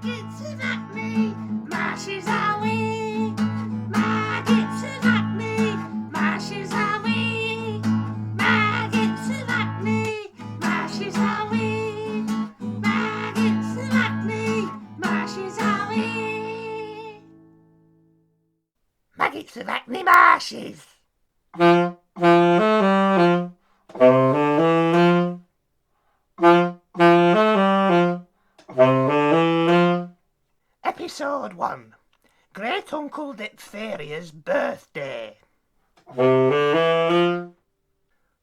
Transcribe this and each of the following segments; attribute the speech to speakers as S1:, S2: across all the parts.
S1: Maggitts of Acne, Marshes are we. Maggitts of Acne, Marshes are we. Maggitts of Acne, Marshes are we. Maggitts of Acne, Marshes are we. Maggitts of Acne, Marshes. Episode 1. Great Uncle Diphtheria's birthday.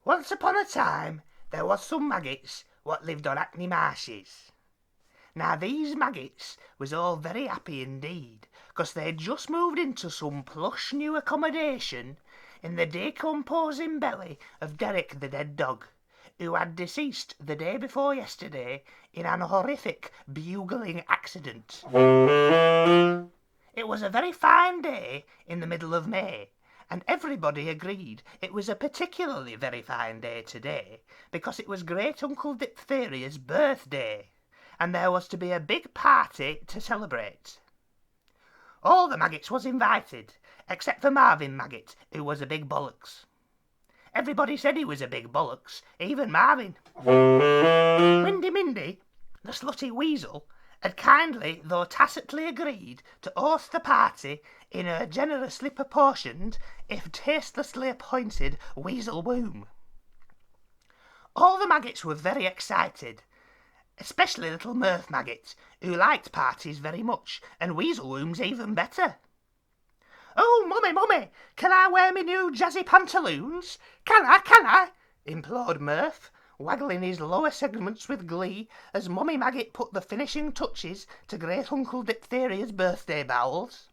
S1: Once upon a time, there was some Maggitts what lived on Acne Marshes. Now these Maggitts was all very happy indeed, 'cause they'd just moved into some plush new accommodation in the decomposing belly of Derek the dead dog, who had deceased the day before yesterday in an horrific bugling accident. It was a very fine day in the middle of May, and everybody agreed it was a particularly very fine day today, because it was Great Uncle Diphtheria's birthday, and there was to be a big party to celebrate. All the Maggitts was invited, except for Marvin Maggitt, who was a big bollocks. Everybody said he was a big bollocks, even Marvin. Windy Mindy, the slutty weasel, had kindly though tacitly agreed to host the party in her generously proportioned, if tastelessly appointed, weasel womb. All the Maggitts were very excited, especially little Mirth Maggit, who liked parties very much, and weasel wombs even better. "Oh, Mummy, can I wear me new jazzy pantaloons? Can I?" implored Mirth, waggling his lower segments with glee as Mummy Maggit put the finishing touches to Great Uncle Diphtheria's birthday bowels.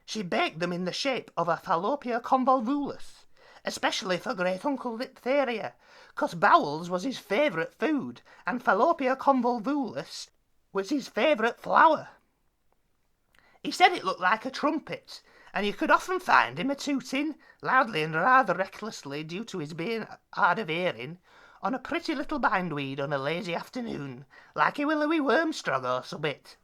S1: She baked them in the shape of a Fallopia convolvulus, especially for Great Uncle Diphtheria, 'cause bowels was his favourite food, and Fallopia convolvulus was his favourite flower. He said it looked like a trumpet, and you could often find him a-tooting, loudly and rather recklessly due to his being hard of hearing, on a pretty little bindweed on a lazy afternoon, like a willowy wormstrog or subbit.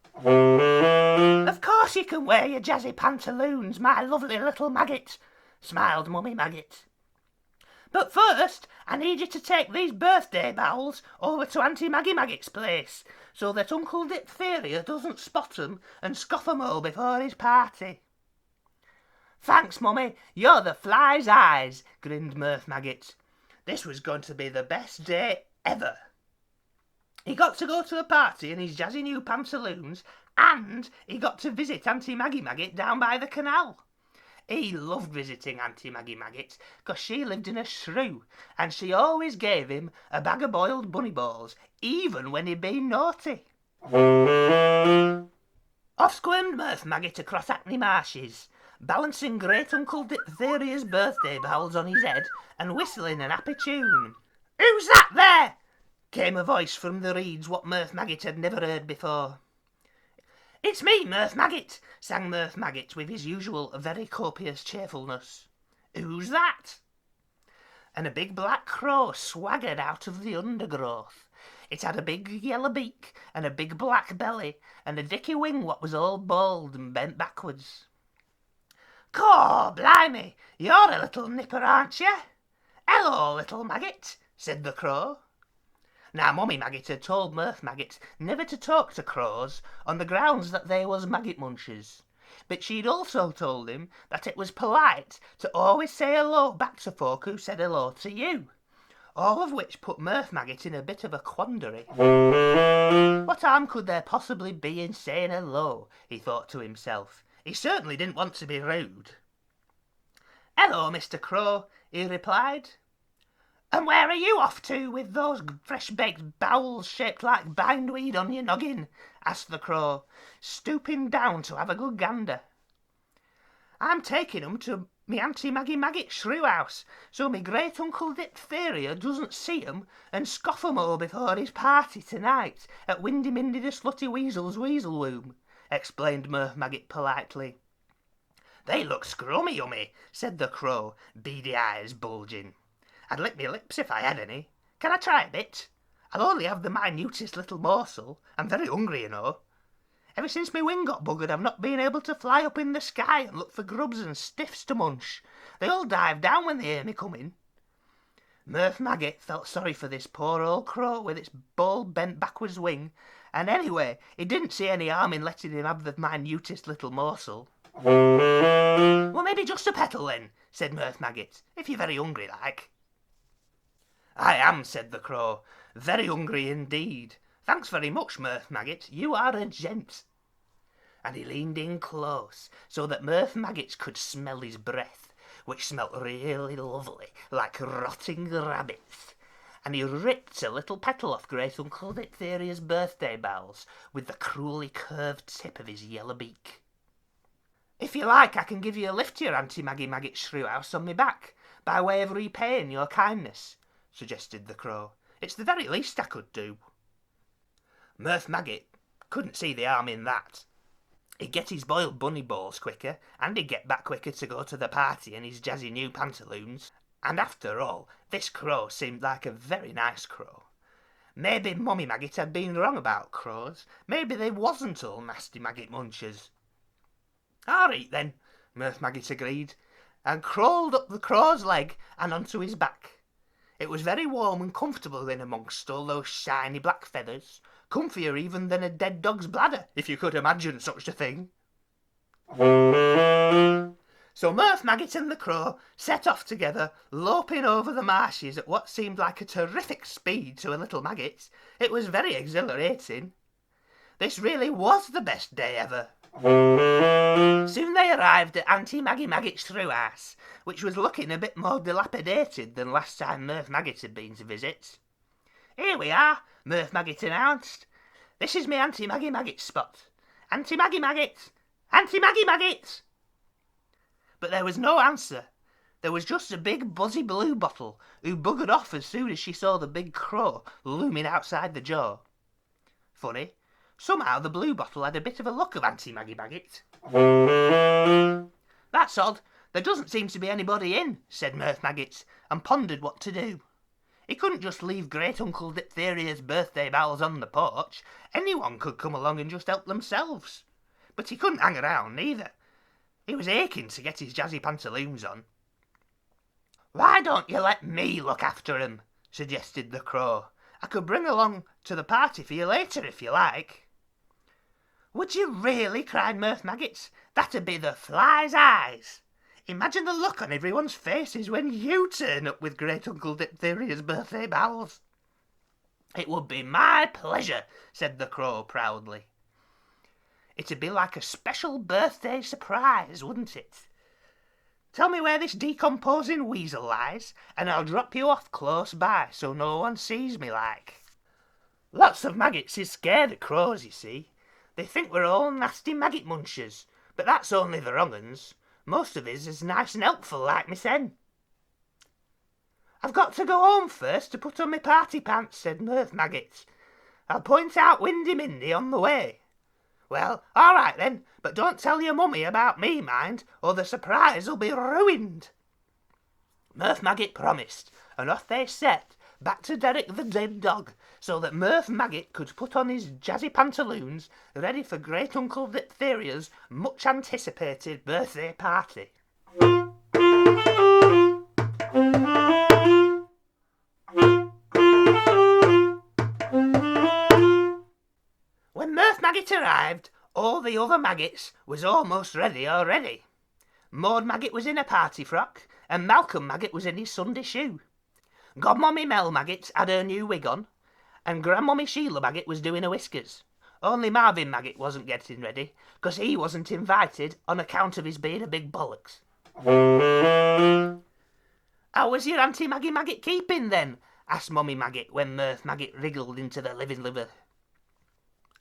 S1: "Of course you can wear your jazzy pantaloons, my lovely little Maggit," smiled Mummy Maggit. "But first, I need you to take these birthday bowls over to Auntie Maggie Maggit's place, so that Uncle Diphtheria doesn't spot 'em and scoff 'em all before his party." "Thanks, Mummy, you're the fly's eyes," grinned Mirth Maggit. This was going to be the best day ever. He got to go to a party in his jazzy new pantaloons, and he got to visit Auntie Maggie Maggit down by the canal. He loved visiting Auntie Maggie Maggit, 'cause she lived in a shrew, and she always gave him a bag of boiled bunny balls, even when he'd been naughty. Off squirmed Mirth Maggit across Acne Marshes, balancing Great Uncle Diphtheria's birthday bowls on his head and whistling an happy tune. "Who's that there?" came a voice from the reeds what Mirth Maggit had never heard before. "It's me, Mirth Maggit," sang Mirth Maggit with his usual very copious cheerfulness. "Who's that?" And a big black crow swaggered out of the undergrowth. It had a big yellow beak and a big black belly and a dicky wing what was all bald and bent backwards. "Caw, blimey, you're a little nipper, aren't you?" "Hello, little Maggit," said the crow. Now Mummy Maggit had told Mirth Maggit never to talk to crows on the grounds that they was maggot munchers, but she'd also told him that it was polite to always say hello back to folk who said hello to you, all of which put Mirth Maggit in a bit of a quandary. What harm could there possibly be in saying hello, he thought to himself. He certainly didn't want to be rude. "Hello, Mr. Crow," he replied. "And where are you off to with those fresh-baked bowels shaped like bindweed on your noggin?" asked the crow, stooping down to have a good gander. "I'm taking 'em to me Auntie Maggie Maggit's shrew house, so me Great Uncle Diphtheria doesn't see 'em and scoff 'em all before his party tonight at Windy Mindy the Slutty Weasel's weasel womb," explained Mirth Maggit politely. "They look scrummy yummy," said the crow, beady eyes bulging. "I'd lick me lips if I had any. Can I try a bit? I'll only have the minutest little morsel. I'm very hungry, you know." Ever since my wing got buggered, I've not been able to fly up in the sky and look for grubs and stiffs to munch. They all dive down when they hear me coming." Murph Maggit felt sorry for this poor old crow with its bald, bent backwards wing, and anyway, he didn't see any harm in letting him have the minutest little morsel. "Well, maybe just a petal then," said Murph Maggit, "if you're very hungry like." "I am," said the crow, "very hungry indeed. Thanks very much, Murph Maggit, you are a gent." And he leaned in close, so that Murph Maggit could smell his breath, which smelt really lovely, like rotting rabbits. And he ripped a little petal off Great Uncle Diphtheria's birthday bells with the cruelly curved tip of his yellow beak. "If you like, I can give you a lift to your Auntie Maggie Maggit's shrew house on me back, by way of repaying your kindness," suggested the crow. "It's the very least I could do." Murph Maggit couldn't see the harm in that. He'd get his boiled bunny balls quicker, and he'd get back quicker to go to the party in his jazzy new pantaloons. And after all, this crow seemed like a very nice crow. Maybe Mummy Maggit had been wrong about crows. Maybe they wasn't all nasty maggot munchers. "All right then," Murph Maggit agreed, and crawled up the crow's leg and onto his back. It was very warm and comfortable in amongst all those shiny black feathers, comfier even than a dead dog's bladder, if you could imagine such a thing. So Murph Maggit and the crow set off together, loping over the marshes at what seemed like a terrific speed to a little maggot. It was very exhilarating. This really was the best day ever. Soon they arrived at Auntie Maggie Maggit's shrew house, which was looking a bit more dilapidated than last time Murph Maggit had been to visit. "Here we are," Murph Maggit announced. "This is me Auntie Maggie Maggit's spot. Auntie Maggie Maggit! Auntie Maggie Maggit!" But there was no answer. There was just a big buzzy blue bottle, who buggered off as soon as she saw the big crow looming outside the door. Funny, somehow the blue bottle had a bit of a look of Auntie Maggie Maggit. "That's odd, there doesn't seem to be anybody in," said Murph Maggit, and pondered what to do. He couldn't just leave Great Uncle Diphtheria's birthday bowels on the porch. Anyone could come along and just help themselves. But he couldn't hang around either. He was aching to get his jazzy pantaloons on. "Why don't you let me look after 'em?" suggested the crow. "I could bring along to the party for you later if you like." "Would you really?" cried Murph Maggit. "That'd be the fly's eyes. Imagine the look on everyone's faces when you turn up with Great Uncle Diphtheria's birthday bowels." "It would be my pleasure," said the crow proudly. "It'd be like a special birthday surprise, wouldn't it? Tell me where this decomposing weasel lies, and I'll drop you off close by so no one sees me like." Lots of maggots is scared of crows, you see. They think we're all nasty maggot munchers, but that's only the wrong uns. Most of us is nice and helpful like me sen. "I've got to go home first to put on my party pants," said Murph Maggit. "I'll point out Windy Mindy on the way." "Well, all right then, but don't tell your mummy about me, mind, or the surprise'll be ruined." Murph Maggit promised, and off they set, back to Derek the dead dog, so that Murph Maggit could put on his jazzy pantaloons, ready for Great Uncle Diphtheria's much anticipated birthday party. When Murph Maggit arrived, all the other maggots was almost ready already. Maud Maggit was in a party frock, and Malcolm Maggit was in his Sunday shoe. Godmummy Mel Maggit had her new wig on, and Grandmummy Sheila Maggit was doing her whiskers. Only Marvin Maggit wasn't getting ready, 'cause he wasn't invited on account of his being a big bollocks. "How was your Auntie Maggie Maggit keeping then?" asked Mummy Maggit when Murph Maggit wriggled into the living liver.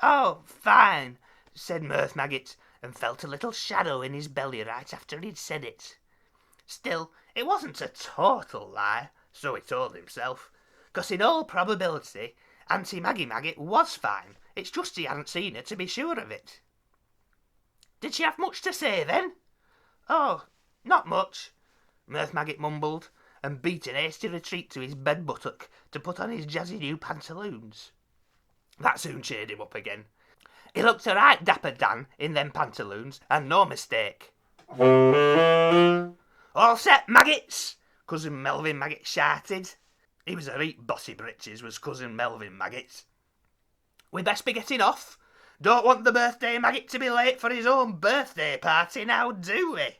S1: "Oh, fine," said Murph Maggit, and felt a little shadow in his belly right after he'd said it. Still, it wasn't a total lie, so he told himself, 'cause in all probability Auntie Maggie Maggit was fine. It's just he hadn't seen her to be sure of it. "Did she have much to say then?" "Oh, not much," Murph Maggit mumbled, and beat an hasty retreat to his bed buttock to put on his jazzy new pantaloons. That soon cheered him up again. He looked a right dapper Dan in them pantaloons, and no mistake. All set, Maggitts? Cousin Melvin Maggitts shouted. He was a reet bossy britches, was Cousin Melvin Maggitts. We best be getting off. Don't want the birthday Maggitt to be late for his own birthday party now, do we?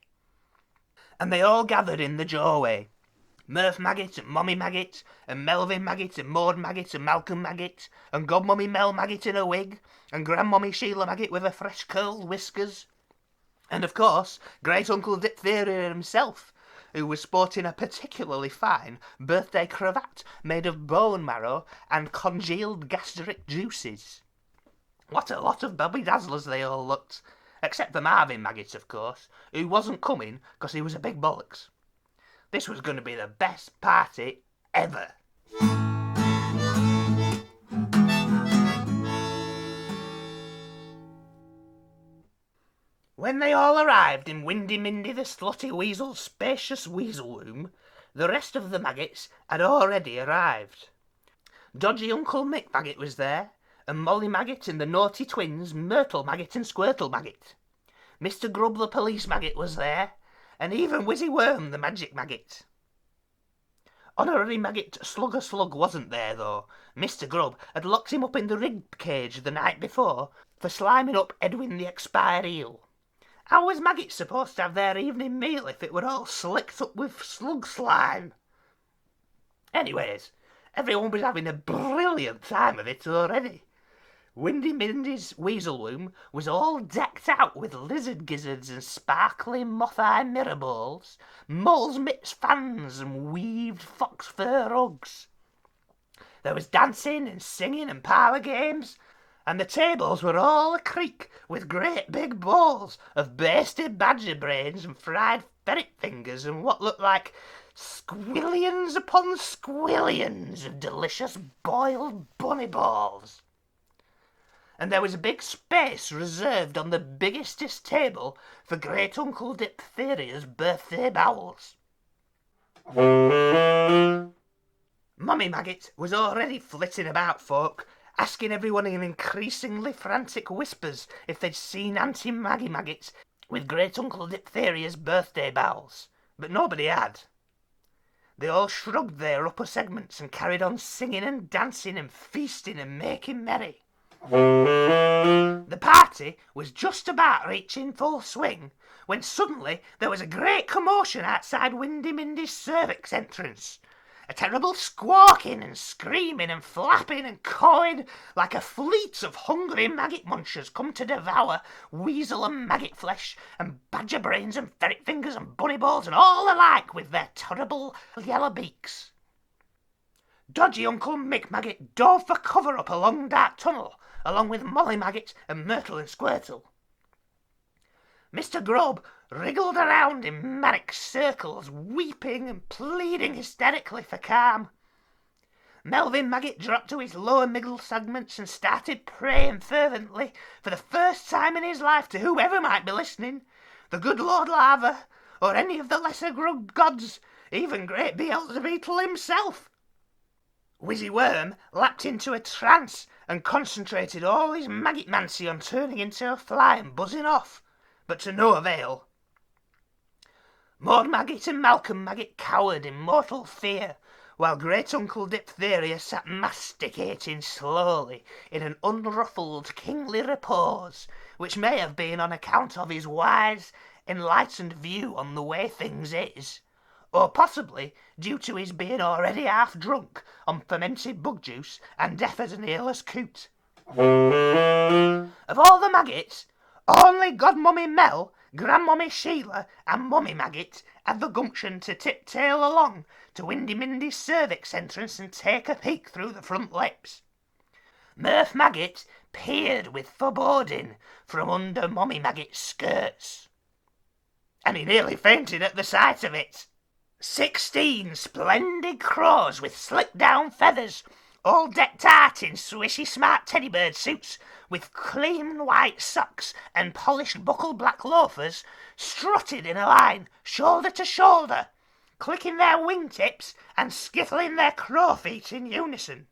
S1: And they all gathered in the doorway. Murph Maggitts and Mommy Maggitts and Melvin Maggitts and Maud Maggitts and Malcolm Maggitts and Godmummy Mel Maggitts in a wig and Grandmummy Sheila Maggitts with her fresh curled whiskers. And of course, Great Uncle Diphtheria himself, who was sporting a particularly fine birthday cravat made of bone marrow and congealed gastric juices. What a lot of Bobby Dazzlers they all looked, except for Marvin Maggitts, of course, who wasn't coming because he was a big bollocks. This was going to be the best party ever. When they all arrived in Windy Mindy the Slutty Weasel's spacious weasel room, the rest of the Maggitts had already arrived. Dodgy Uncle Mick Maggitt was there, and Molly Maggitt and the naughty twins Myrtle Maggitt and Squirtle Maggitt. Mr. Grub the police Maggitt was there, and even Wizzy Worm the magic Maggitt. Honorary Maggitt Slugger Slug wasn't there, though. Mr. Grub had locked him up in the rib cage the night before for sliming up Edwin the expired eel. How was Maggitt supposed to have their evening meal if it were all slicked up with slug slime? Anyways, everyone was having a brilliant time of it already. Windy Mindy's weasel room was all decked out with lizard gizzards and sparkling moth-eye mirror balls, mole's mitts fans and weaved fox fur rugs. There was dancing and singing and parlour games, and the tables were all a creak with great big balls of basted badger brains and fried ferret fingers and what looked like squillions upon squillions of delicious boiled bunny balls. And there was a big space reserved on the biggestest table for Great Uncle Diphtheria's birthday bowels. Mummy Maggitt was already flitting about folk, asking everyone in increasingly frantic whispers if they'd seen Auntie Maggie Maggitt with Great Uncle Diphtheria's birthday bowels, but nobody had. They all shrugged their upper segments and carried on singing and dancing and feasting and making merry. The party was just about reaching full swing when suddenly there was a great commotion outside Windy Mindy's cervix entrance. A terrible squawking and screaming and flapping and cawing like a fleet of hungry maggot munchers come to devour weasel and maggot flesh and badger brains and ferret fingers and bunny balls and all the like with their terrible yellow beaks. Dodgy Uncle Mick Maggitt dove for cover up a long dark tunnel along with Molly Maggitt and Myrtle and Squirtle. Mr. Grub wriggled around in manic circles, weeping and pleading hysterically for calm. Melvin Maggitt dropped to his lower middle segments and started praying fervently for the first time in his life to whoever might be listening, the good Lord Lava, or any of the lesser grub gods, even great Beelzebub himself. Wizzy Worm lapped into a trance and concentrated all his Maggitt-mancy on turning into a fly and buzzing off, but to no avail. Maud Maggitt and Malcolm Maggitt cowered in mortal fear, while Great Uncle Diphtheria sat masticating slowly in an unruffled kingly repose, which may have been on account of his wise, enlightened view on the way things is, or possibly due to his being already half drunk on fermented bug juice and deaf as an earless coot. Of all the Maggitts, only Godmummy Mel, Grandmummy Sheila and Mummy Maggitt had the gumption to tip-tail along to Windy Mindy's cervix entrance and take a peek through the front lips. Murph Maggitt peered with foreboding from under Mummy Maggitt's skirts, and he nearly fainted at the sight of it. 16 splendid crows with slick-down feathers, all decked out in swishy smart teddybird suits with clean white socks and polished buckle black loafers, strutted in a line, shoulder to shoulder, clicking their wingtips and skiffling their crow feet in unison.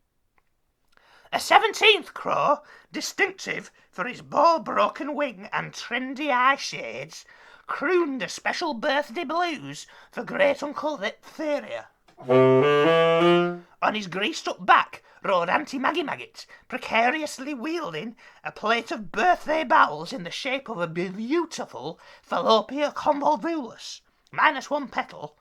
S1: A 17th crow, distinctive for his ball-broken wing and trendy eye shades, crooned a special birthday blues for great-uncle Diphtheria. On his greased-up back rode Auntie Maggitts, precariously wielding a plate of birthday bowels in the shape of a beautiful Fallopia convolvulus, minus one petal,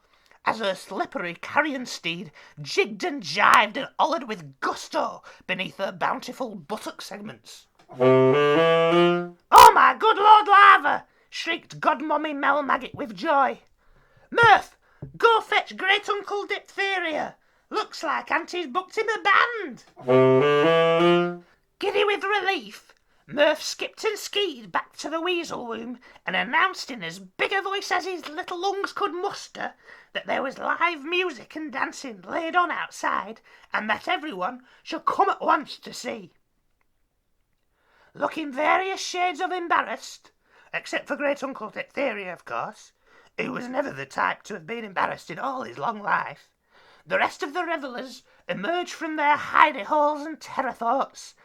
S1: as her slippery carrion steed jigged and jived and hollered with gusto beneath her bountiful buttock segments. "Oh, my good Lord Lava!" shrieked Godmommy Mel Maggitt with joy. "Murph, go fetch great-uncle Diphtheria. Looks like Auntie's booked him a band." Giddy with relief, Murph skipped and skied back to the weasel womb and announced in as big a voice as his little lungs could muster that there was live music and dancing laid on outside and that everyone should come at once to see. Looking various shades of embarrassed, except for great-uncle Diphtheria, of course, who was never the type to have been embarrassed in all his long life, the rest of the revellers emerged from their hidey-holes and terror thoughts,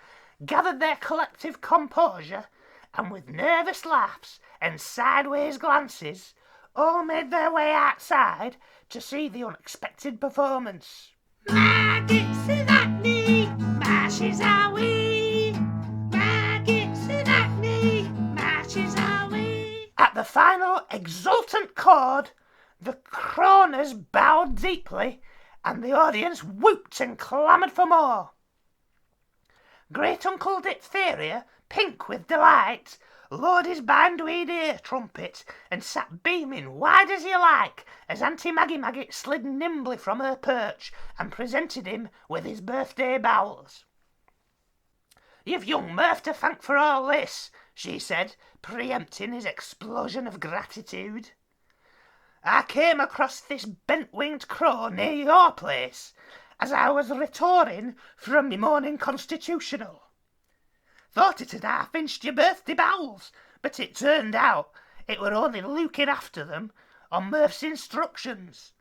S1: gathered their collective composure, and with nervous laughs and sideways glances, all made their way outside to see the unexpected performance. Maggitts and Acne, Marshes are we. Maggitts and Acne, Marshes are we. At the final exultant chord, the croners bowed deeply, and the audience whooped and clamoured for more. Great-uncle Diphtheria, pink with delight, lowered his bindweed ear trumpet and sat beaming wide as you like as Auntie Maggitt slid nimbly from her perch and presented him with his birthday bowels. "You've young Murph to thank for all this," she said, preempting his explosion of gratitude. "I came across this bent-winged crow near your place as I was retouring from me morning constitutional. Thought it had half-inched your birthday bowels, but it turned out it were only looking after them on Murph's instructions.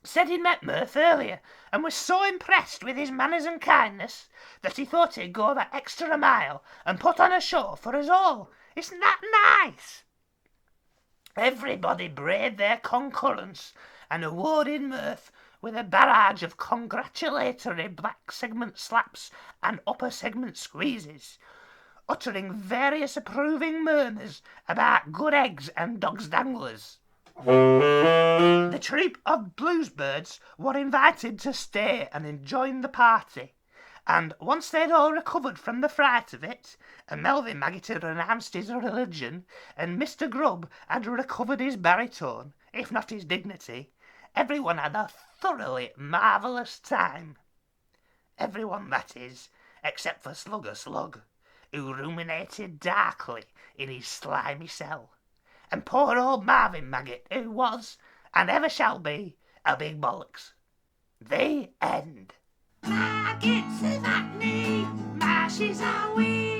S1: Said he'd met Murph earlier and was so impressed with his manners and kindness that he thought he'd go that extra mile and put on a show for us all. Isn't that nice?" Everybody brayed their concurrence and awarded Murph with a barrage of congratulatory back segment slaps and upper segment squeezes, uttering various approving murmurs about good eggs and dog's danglers. The troop of bluesbirds were invited to stay and join the party, and once they'd all recovered from the fright of it, and Melvin Maggitt had renounced his religion, and Mr. Grubb had recovered his baritone, if not his dignity, everyone had a thoroughly marvellous time. Everyone, that is, except for Slugger Slug, who ruminated darkly in his slimy cell, and poor old Marvin Maggitt, who was, and ever shall be, a big bollocks. The end. Maggitts and Acne, Marshes are we.